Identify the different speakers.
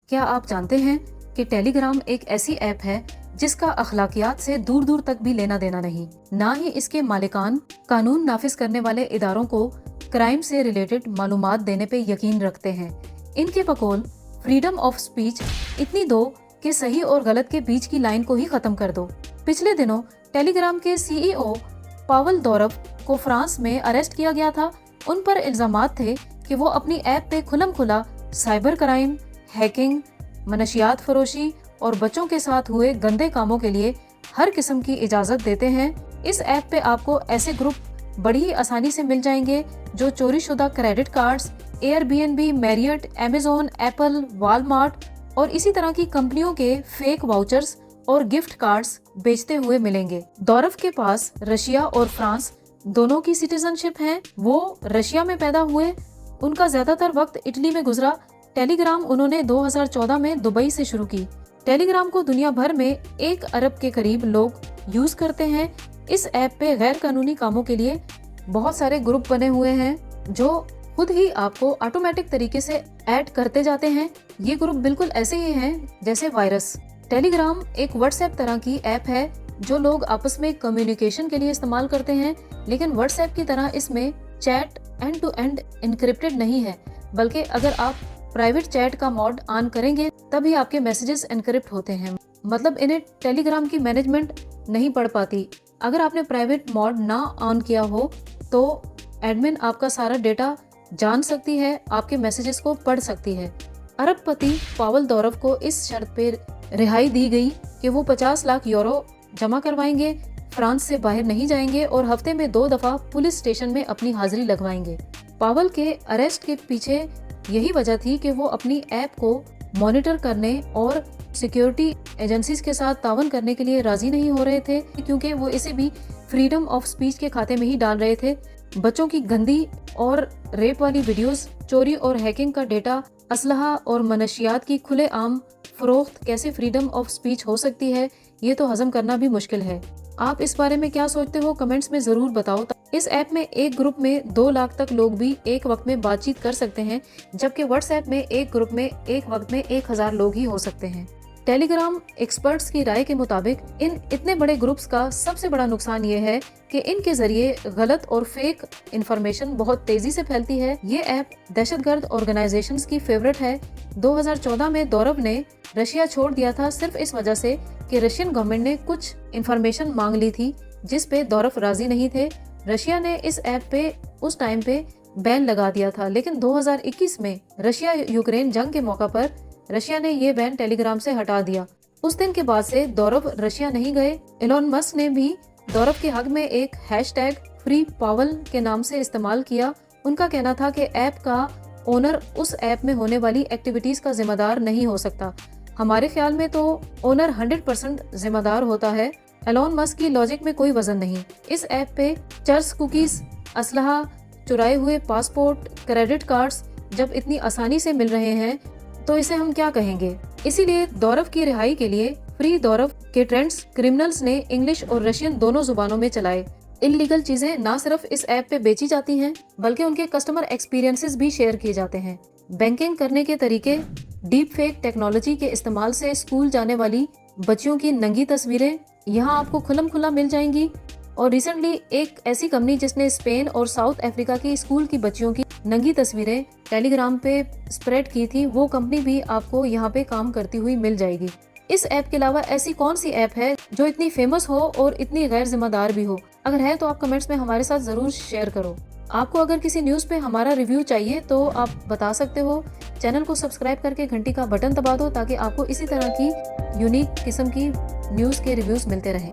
Speaker 1: کیا آپ جانتے ہیں کہ ٹیلی گرام ایک ایسی ایپ ہے جس کا اخلاقیات سے دور دور تک بھی لینا دینا نہیں، نہ ہی اس کے مالکان قانون نافذ کرنے والے اداروں کو کرائم سے ریلیٹڈ معلومات دینے پہ یقین رکھتے ہیں۔ ان کے بقول فریڈم آف سپیچ اتنی دو کہ صحیح اور غلط کے بیچ کی لائن کو ہی ختم کر دو۔ پچھلے دنوں ٹیلی گرام کے CEO پاول دورف کو فرانس میں اریسٹ کیا گیا تھا۔ ان پر الزامات تھے کہ وہ اپنی ایپ پہ کھلم کھلا سائبر کرائم، ہیکنگ، منشیات فروشی اور بچوں کے ساتھ ہوئے گندے کاموں کے لیے ہر قسم کی اجازت دیتے ہیں۔ اس ایپ پہ آپ کو ایسے گروپ بڑی ہی آسانی سے مل جائیں گے جو چوری شدہ credit cards, Airbnb، Marriott, Amazon، apple, Walmart اور اسی طرح کی کمپنیوں کے فیک واؤچرز اور گفٹ کارڈز بیچتے ہوئے ملیں گے۔ دورف کے پاس رشیا اور فرانس دونوں کی سٹیزن شپ ہیں۔ وہ رشیا میں پیدا ہوئے، ان کا زیادہ تر وقت اٹلی میں گزرا۔ ٹیلی گرام انہوں نے 2014 میں دبئی سے شروع کی۔ ٹیلی گرام کو دنیا بھر میں 1 ارب کے قریب لوگ یوز کرتے ہیں۔ اس ایپ پہ غیر قانونی کاموں کے لیے بہت سارے گروپ بنے ہوئے ہیں جو خود ہی آپ کو آٹومیٹک طریقے سے ایڈ کرتے جاتے ہیں۔ یہ گروپ بالکل ایسے ہی ہیں جیسے وائرس۔ ٹیلی گرام ایک واٹس ایپ طرح کی ایپ ہے جو لوگ آپس میں کمیونیکیشن کے لیے استعمال کرتے ہیں، لیکن واٹس ایپ کی طرح اس میں chat end to end encrypted نہیں ہے، بلکہ اگر آپ پرائیویٹ چیٹ کا موڈ آن کریں گے تب ہی آپ کے میسیجز انکرپٹ ہوتے ہیں، مطلب انہیں ٹیلی گرام کی مینجمنٹ نہیں پڑھ پاتی۔ اگر آپ نے پرائیویٹ موڈ نہ آن کیا ہو تو ایڈمن آپ کا سارا ڈیٹا جان سکتی ہے، آپ کے میسیجز کو پڑھ سکتی ہے۔ ارب پتی پاول دورف کو اس شرط پہ رہائی دی گئی کہ وہ 50 لاکھ یورو جمع کروائیں گے، فرانس سے باہر نہیں جائیں گے اور ہفتے میں 2 دفعہ پولیس اسٹیشن میں اپنی حاضری لگوائیں گے۔ پاول کے اریسٹ کے پیچھے یہی وجہ تھی کہ وہ اپنی ایپ کو مانیٹر کرنے اور سیکیورٹی ایجنسیز کے ساتھ تعاون کرنے کے لیے راضی نہیں ہو رہے تھے، کیونکہ وہ اسے بھی فریڈم آف سپیچ کے کھاتے میں ہی ڈال رہے تھے۔ بچوں کی گندی اور ریپ والی ویڈیوز، چوری اور ہیکنگ کا ڈیٹا، اسلحہ اور منشیات کی کھلے عام فروخت کیسے فریڈم آف سپیچ ہو سکتی ہے، یہ تو ہضم کرنا بھی مشکل ہے۔ آپ اس بارے میں کیا سوچتے ہو کمنٹس میں ضرور بتاؤ۔ اس ایپ میں ایک گروپ میں 2 لاکھ تک لوگ بھی ایک وقت میں بات چیت کر سکتے ہیں، جبکہ واٹس ایپ میں ایک گروپ میں ایک وقت میں 1000 لوگ ہی ہو سکتے ہیں۔ ٹیلی گرام ایکسپرٹس کی رائے کے مطابق ان اتنے بڑے گروپس کا سب سے بڑا نقصان یہ ہے کہ ان کے ذریعے غلط اور فیک انفارمیشن بہت تیزی سے پھیلتی ہے۔ یہ ایپ دہشت گرد آرگنائزیشنز کی فیورٹ ہے۔ 2014 میں دورف نے رشیا چھوڑ دیا تھا صرف اس وجہ سے کہ رشین گورنمنٹ نے کچھ انفارمیشن مانگ لی تھی جس پہ دورف راضی نہیں تھے۔ رشیا نے اس ایپ پہ اس ٹائم پہ بین لگا دیا تھا، لیکن 2021 میں رشیا یوکرین جنگ کے موقع پر رشیا نے یہ بین ٹیلی گرام سے ہٹا دیا۔ اس دن کے بعد سے دورف رشیا نہیں گئے۔ ایلون مسک نے بھی دورف کے حق میں ایک ہیش ٹیگ فری پاول کے نام سے استعمال کیا۔ ان کا کہنا تھا کہ ایپ کا اونر اس ایپ میں ہونے والی ایکٹیویٹیز کا ذمہ دار نہیں ہو سکتا۔ ہمارے خیال میں تو اونر 100% ذمہ دار ہوتا ہے۔ ایلون مسک کی لاجک میں کوئی وزن نہیں۔ اس ایپ پہ چرس کوکیز، اسلحہ، چرائے ہوئے پاسپورٹ، کریڈٹ کارڈز جب اتنی آسانی سے مل رہے ہیں تو اسے ہم کیا کہیں گے؟ اسی لیے دورف کی رہائی کے لیے فری دورف کے ٹرینڈز کرمنلز نے انگلش اور رشین دونوں زبانوں میں چلائے۔ انلیگل چیزیں نہ صرف اس ایپ پہ بیچی جاتی ہیں بلکہ ان کے کسٹمر ایکسپیرینسز بھی شیئر کیے جاتے ہیں۔ بینکنگ کرنے کے طریقے، ڈیپ فیک ٹیکنالوجی کے استعمال سے اسکول جانے والی بچیوں کی ننگی تصویریں یہاں آپ کو کھلم کھلا مل جائیں گی۔ اور ریسنٹلی ایک ایسی کمپنی جس نے اسپین اور ساؤتھ افریقہ کی اسکول کی بچیوں کی ننگی تصویریں ٹیلی گرام پہ اسپریڈ کی تھی، وہ کمپنی بھی آپ کو یہاں پہ کام کرتی ہوئی مل جائے گی۔ اس ایپ کے علاوہ ایسی کون سی ایپ ہے جو اتنی فیمس ہو اور اتنی غیر ذمہ دار بھی ہو؟ اگر ہے تو آپ کمنٹس میں ہمارے ساتھ ضرور شیئر کرو۔ آپ کو اگر کسی نیوز پہ ہمارا ریویو چاہیے تو آپ بتا سکتے ہو۔ چینل کو سبسکرائب کر کے گھنٹی کا بٹن دبا دو تاکہ آپ کو اسی طرح کی یونیک قسم کی نیوز کے ریویوز ملتے رہیں۔